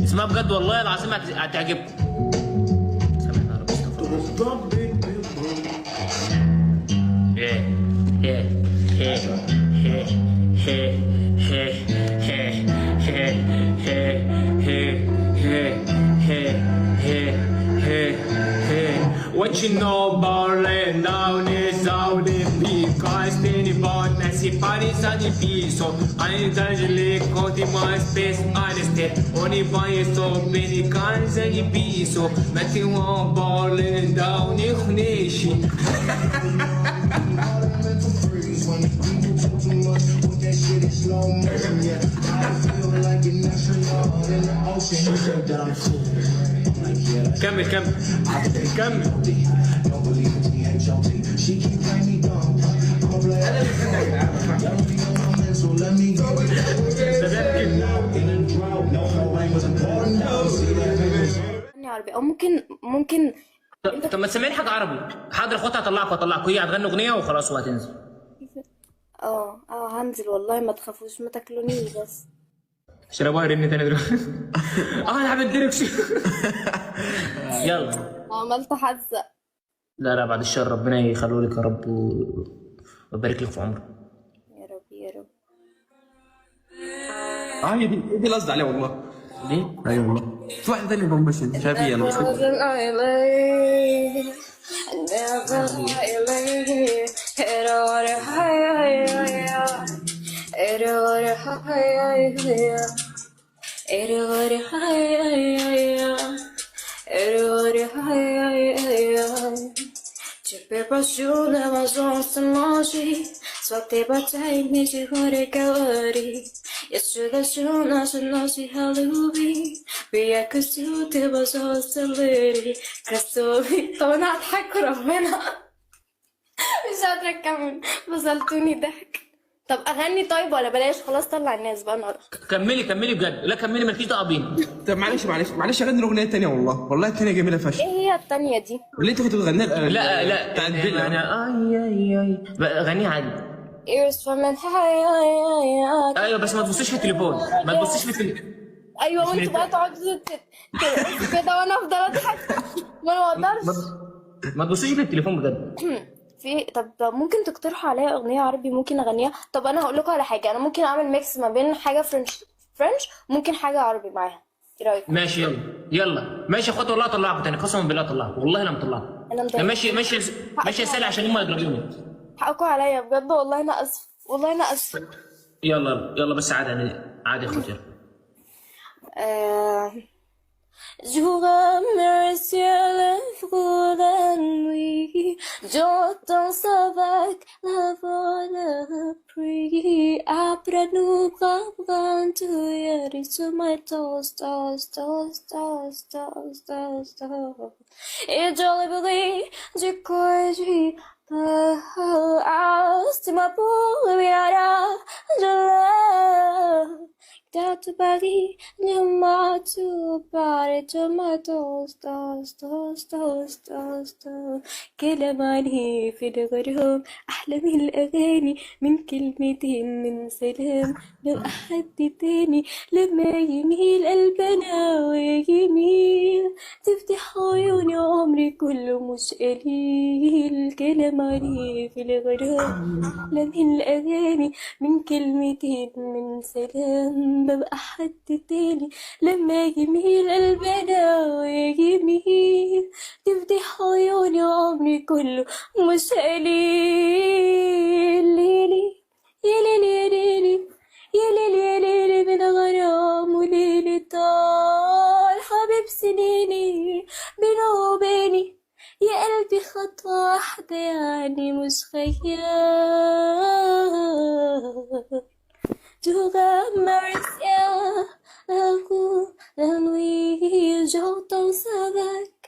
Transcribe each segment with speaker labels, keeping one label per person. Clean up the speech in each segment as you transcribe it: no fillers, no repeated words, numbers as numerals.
Speaker 1: اسمها بجد والله العظيم هتعجبكم. سامحنا يا رب، استغفر الله. What you know about laying down is out in because anyone nasi paris di piso ai dajle kodi mais space honesty oni vai so beni kanza di piso metti one ball down ikhnishi. كمل كمل كمل.
Speaker 2: عربي او ممكن
Speaker 1: طب ما تسمعني حاجه عربي. حاضر اخواتها هطلعكوا هي هتغني اغنيه وخلاص وهتنزل.
Speaker 2: هنزل والله ما تخافوش ما تاكلونيش بس.
Speaker 1: اشربوها رن تاني دلوقتي. انا عملت ديركشن. يلا
Speaker 2: عملت حزق.
Speaker 1: لا بعد الشر ربنا يخلوا لك يا رب ويبارك لك في عمرك.
Speaker 2: يا رب يا رب.
Speaker 3: هي دي القصد عليها والله.
Speaker 1: ليه؟
Speaker 3: ايوه والله. في واحده ثانيه بومبشن شبيه انا مش
Speaker 2: Tu peux pas sur la maison se manger, soit tes batailles mais tu aurais gagné. Et sur la journée je n'en suis Halloween, bien que sur tes besoins se lever, كرستوفي طبعا أضحك ربنا مش قادرة أكمل بزلتوني ضحك. طب أغني طيب ولا بلاش خلاص طلع الناس بقى النهارده.
Speaker 1: كملي بجد. لا كملي مالكيش دعوه بينا.
Speaker 3: طب معلش اغني الاغنيه الثانيه والله الثانيه جميله فشخ.
Speaker 2: إيه هي التانية دي؟
Speaker 3: اللي انت كنت بتغنيها
Speaker 1: لا
Speaker 3: بتاعت بيلا.
Speaker 1: انا اي غنيها عادي.
Speaker 2: Ears from an
Speaker 1: ايوه بس ما تبصيش في التليفون. ما تبصيش في التليفون.
Speaker 2: ايوه وانتوا بقى تقعدوا ترقصوا كده وانا افضل اضحك ما اقدرش.
Speaker 1: ما تبصيش في التليفون بجد.
Speaker 2: طب ممكن تقترحوا عليا اغنيه عربي ممكن اغنيها؟ طب انا هقول لكم على حاجه، انا ممكن اعمل ميكس ما بين حاجه فرنش ممكن حاجه عربي معاها. ايه رايكم؟
Speaker 1: ماشي يلا ماشي يا اخوات والله اطلعكم تاني قسما بالله اطلعكم والله لا مطلعكم.
Speaker 2: انا مضايقه.
Speaker 1: ماشي يا سالي عشان هم يضربوني.
Speaker 2: حقكم عليا بجد والله انا اسف والله انا اسف.
Speaker 1: يلا بس عادي يا اخوات يلا.
Speaker 2: Je remercie le froid la nuit, j'entends sa vague, la voix de pluie, après nous bras tu sur mes toes. Et dans le bruit du conduit, c'est ma première de l'heure. To Paris, my to party to my toes. كلامي في الغرام أحلى من الأغاني، من كلمتين من سلام لو أحد تاني لما يميل قلبنا ويميل تفتح عيوني عمري كله مش قليل. كلامي في الغرام أحلى من الأغاني، من كلمتين من سلام ببقى حد تاني لما يميل قلبنا ويميل تفتح عيوني عمري كله مش قليل. ليلي يا ليلي يا ليلي يا ليلي يا ليلي من غرام وليلي طال حبيب سنيني بينه وبيني يا قلبي خطوة واحدة يعني مش خيال. Tu remercies la cour, la nuit, j'entends sa vague,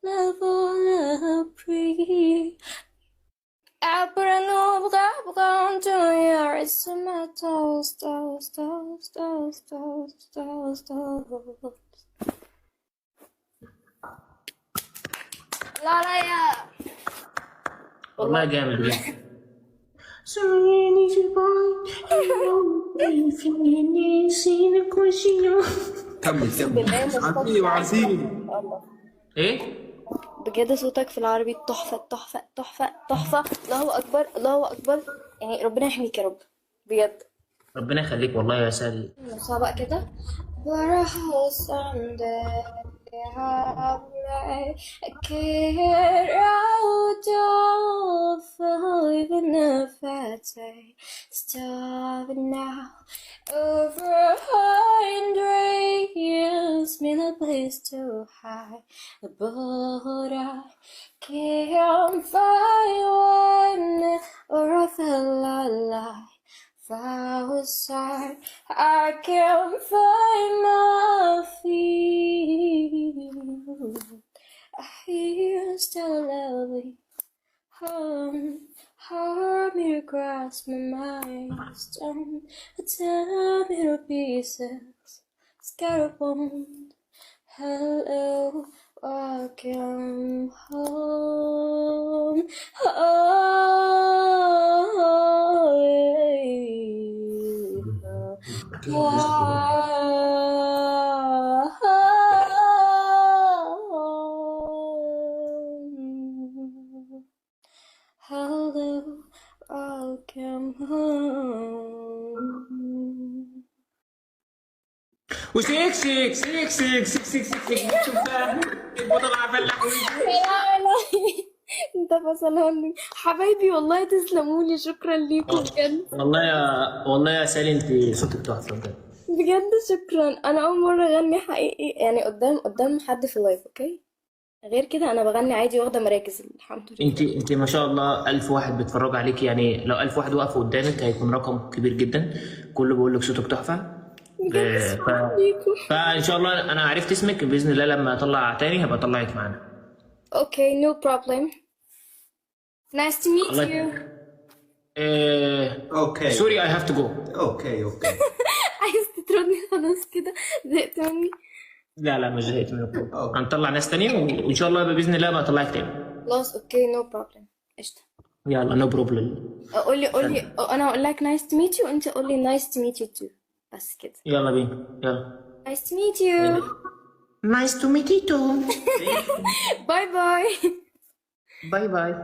Speaker 2: la voix, la pluie. Après nos bras brandouillants, et se mettent لا يا
Speaker 1: والله جامد بجد.
Speaker 3: كمل
Speaker 2: بالله
Speaker 3: كمل.
Speaker 2: ما
Speaker 3: عسيل وعسيل.
Speaker 2: الله.
Speaker 1: ايه؟
Speaker 2: بجد صوتك في العربي تحفة تحفة تحفة تحفة. الله أكبر الله أكبر. يعني ربنا يحميك يا رب بجد.
Speaker 1: ربنا يخليك والله يا سالي.
Speaker 2: نصها بقى كده. Baraha someday how I care out of even if I say stop now over 100 years mean a place to hide but I can't find one or I feel alive outside, I can't find my feet. I hear still lovely. Hard me to grasp my mind. Tear me to pieces. Scarabond. Hello, welcome home. Hello, welcome home.
Speaker 1: وسيك سيك سيك سيك سيك سيك سيك شوفها البطل فلاح.
Speaker 2: انت فصلان حبايبي والله تسلمولي. شكرا ليكم بجد
Speaker 1: والله يا سالي انت صوتك تحفه بجد.
Speaker 2: بجد شكرا. انا اول مره اغني حقيقي يعني قدام حد في اللايف. اوكي غير كده انا بغني عادي واخده مراكز الحمد لله.
Speaker 1: انت ما شاء الله 1000 واحد بيتفرجوا عليك، يعني لو 1000 واحد وقفوا قدامك هيكون رقم كبير جدا. كله بيقول لك صوتك تحفه.
Speaker 2: بجد شكرا ليكم.
Speaker 1: فان شاء الله انا عرفت اسمك باذن الله، لما اطلع تاني هبقى اطلعك معانا.
Speaker 2: اوكي no problem. Nice to meet
Speaker 1: الله
Speaker 2: you.
Speaker 3: اوكي.
Speaker 1: سوري I have to go.
Speaker 3: اوكي.
Speaker 2: عايز تطردني خلاص كده زهقت مني.
Speaker 1: لا مش زهقت منك. هنطلع ناس تانية وان شاء الله باذن الله بقى اطلعك تاني.
Speaker 2: خلاص اوكي no problem. قشطه.
Speaker 1: يلا نو بروبلم.
Speaker 2: قولي انا هقول لك nice to meet you وانت قولي nice to meet you too. بس كده.
Speaker 1: يلا بينا يلا.
Speaker 2: Nice to meet you.
Speaker 1: Nice to meet you too.
Speaker 2: باي باي.
Speaker 1: باي باي.